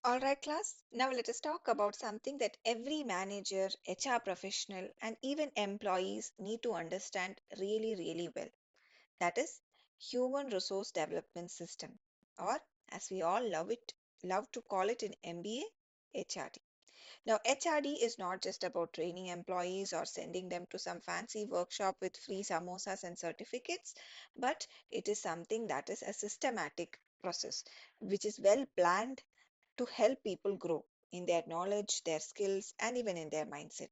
All right, class. Now let us talk about something that every manager, HR professional, and even employees need to understand really, really well. That is human resource development system, or as we all love to call it in MBA, HRD. Now, HRD is not just about training employees or sending them to some fancy workshop with free samosas and certificates, but it is something that is a systematic process which is well planned to help people grow in their knowledge, their skills, and even in their mindset.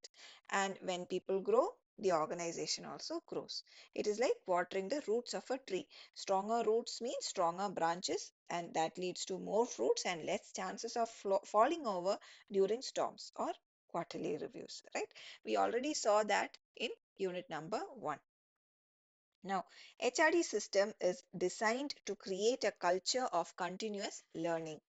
And when people grow, the organization also grows. It is like watering the roots of a tree. Stronger roots mean stronger branches, and that leads to more fruits and less chances of falling over during storms or quarterly reviews, right? We already saw that in unit number 1. Now, HRD system is designed to create a culture of continuous learning,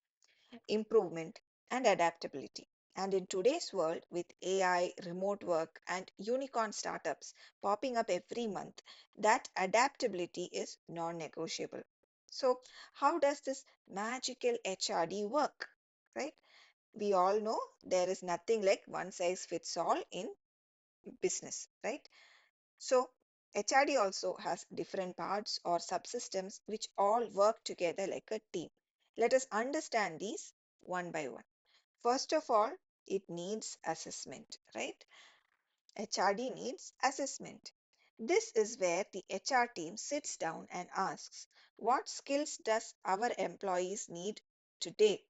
improvement, and adaptability. And in today's world, with AI, remote work, and unicorn startups popping up every month, that adaptability is non negotiable. So, how does this magical HRD work? Right? We all know there is nothing like one size fits all in business, right? So, HRD also has different parts or subsystems which all work together like a team. Let us understand these one by one. First of all, it needs assessment, right? HRD needs assessment. This is where the HR team sits down and asks, what skills does our employees need today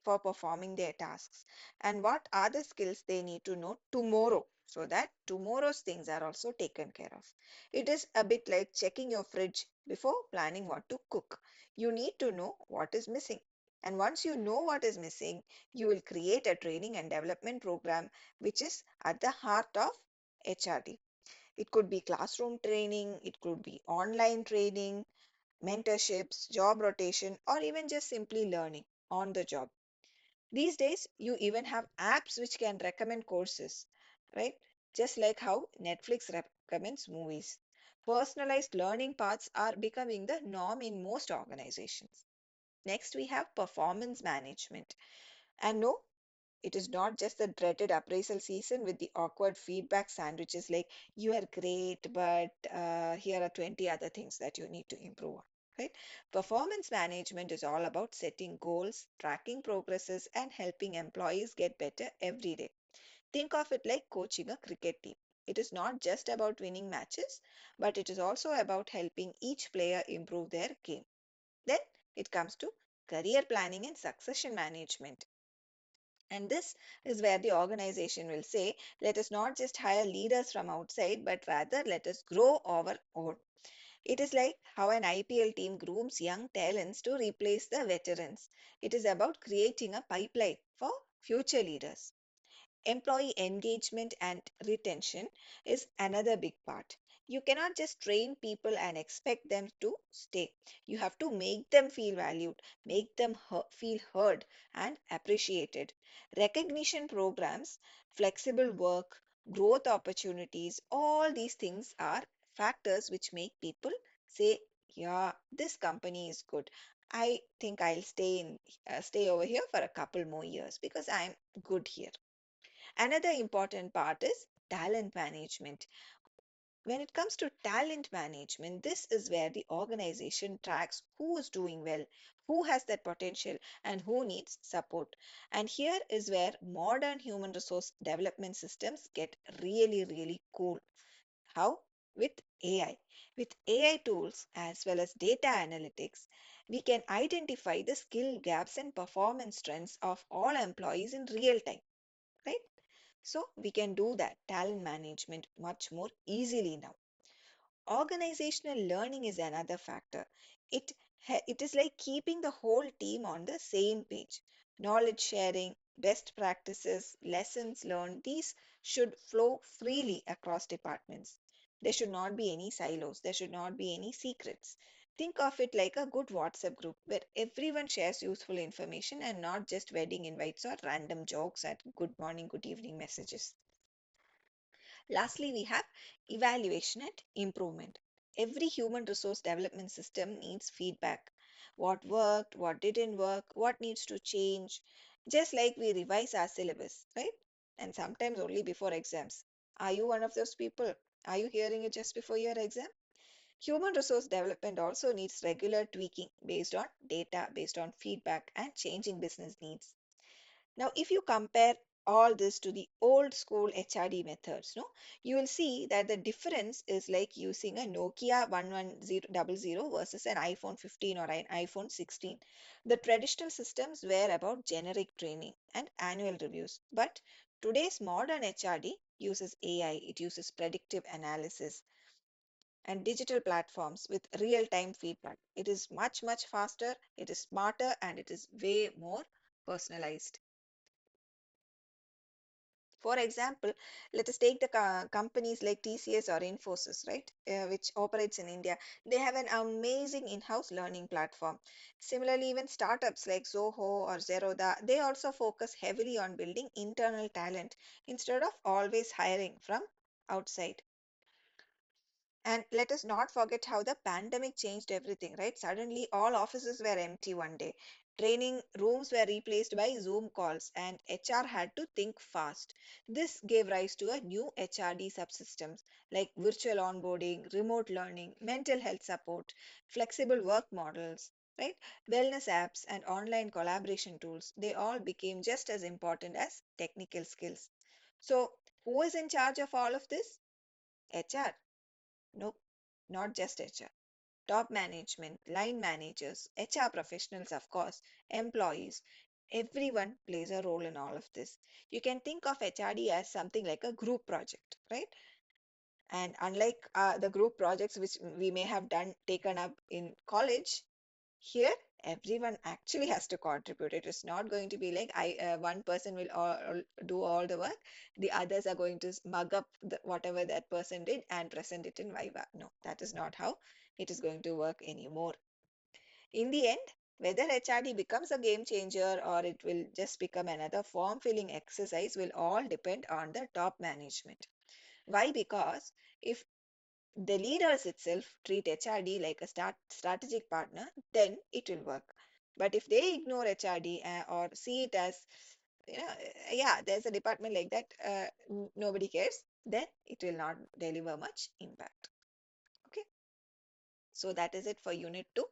for performing their tasks? And what are the skills they need to know tomorrow so that tomorrow's things are also taken care of? It is a bit like checking your fridge before planning what to cook. You need to know what is missing. And once you know what is missing, you will create a training and development program which is at the heart of HRD. It could be classroom training, it could be online training, mentorships, job rotation, or even just simply learning on the job. These days, you even have apps which can recommend courses, right? Just like how Netflix recommends movies. Personalized learning paths are becoming the norm in most organizations. Next, we have performance management. And no, it is not just the dreaded appraisal season with the awkward feedback sandwiches like, you are great, but here are 20 other things that you need to improve on. Right? Performance management is all about setting goals, tracking progresses, and helping employees get better every day. Think of it like coaching a cricket team. It is not just about winning matches, but it is also about helping each player improve their game. Then it comes to career planning and succession management. And this is where the organization will say, let us not just hire leaders from outside, but rather let us grow our own. It is like how an IPL team grooms young talents to replace the veterans. It is about creating a pipeline for future leaders. Employee engagement and retention is another big part. You cannot just train people and expect them to stay. You have to make them feel valued, make them feel heard and appreciated. Recognition programs, flexible work, growth opportunities, all these things are factors which make people say, yeah, this company is good. I think I'll stay over here for a couple more years because I'm good here. Another important part is talent management. When it comes to talent management, this is where the organization tracks who is doing well, who has that potential, and who needs support. And here is where modern human resource development systems get really, really cool. How? With AI. With AI tools as well as data analytics, we can identify the skill gaps and performance trends of all employees in real time, right? So we can do that talent management much more easily now. Organizational learning is another factor. It is like keeping the whole team on the same page. Knowledge sharing, best practices, lessons learned, these should flow freely across departments. There should not be any silos, there should not be any secrets. Think of it like a good WhatsApp group where everyone shares useful information and not just wedding invites or random jokes at good morning, good evening messages. Lastly, we have evaluation and improvement. Every human resource development system needs feedback. what worked, what didn't work, what needs to change, just like we revise our syllabus, right? And sometimes only before exams. Are you one of those people? Are you hearing it just before your exam? Human resource development also needs regular tweaking based on data, based on feedback, and changing business needs. Now, if you compare all this to the old school HRD methods, no, you will see that the difference is like using a Nokia 11000 versus an iPhone 15 or an iPhone 16. The traditional systems were about generic training and annual reviews, but today's modern HRD uses AI, it uses predictive analysis and digital platforms with real time feedback. It is much, much faster, it is smarter, and it is way more personalized. For example, let us take the companies like TCS or Infosys, right, which operates in India. They have an amazing in-house learning platform. Similarly, even startups like Zoho or Zerodha, they also focus heavily on building internal talent instead of always hiring from outside. And let us not forget how the pandemic changed everything, right? Suddenly, all offices were empty one day. Training rooms were replaced by Zoom calls, and HR had to think fast. This gave rise to a new HRD subsystems like virtual onboarding, remote learning, mental health support, flexible work models, right? Wellness apps and online collaboration tools. They all became just as important as technical skills. So, who is in charge of all of this? HR. Nope, not just HR. Top management, line managers, HR professionals, of course, employees. Everyone plays a role in all of this. You can think of HRD as something like a group project, right? And unlike the group projects which we may have done taken up in college, here everyone actually has to contribute. It is not going to be like I one person will do all the work, the others are going to mug up whatever that person did and present it in Viva. No, that is not how it is going to work anymore. In the end, whether HRD becomes a game changer or it will just become another form filling exercise will all depend on the top management. Why? Because if the leaders itself treat HRD like a strategic partner, then it will work. But if they ignore HRD or see it as, yeah, there's a department like that, nobody cares, then it will not deliver much impact. Okay, so that is it for Unit 2.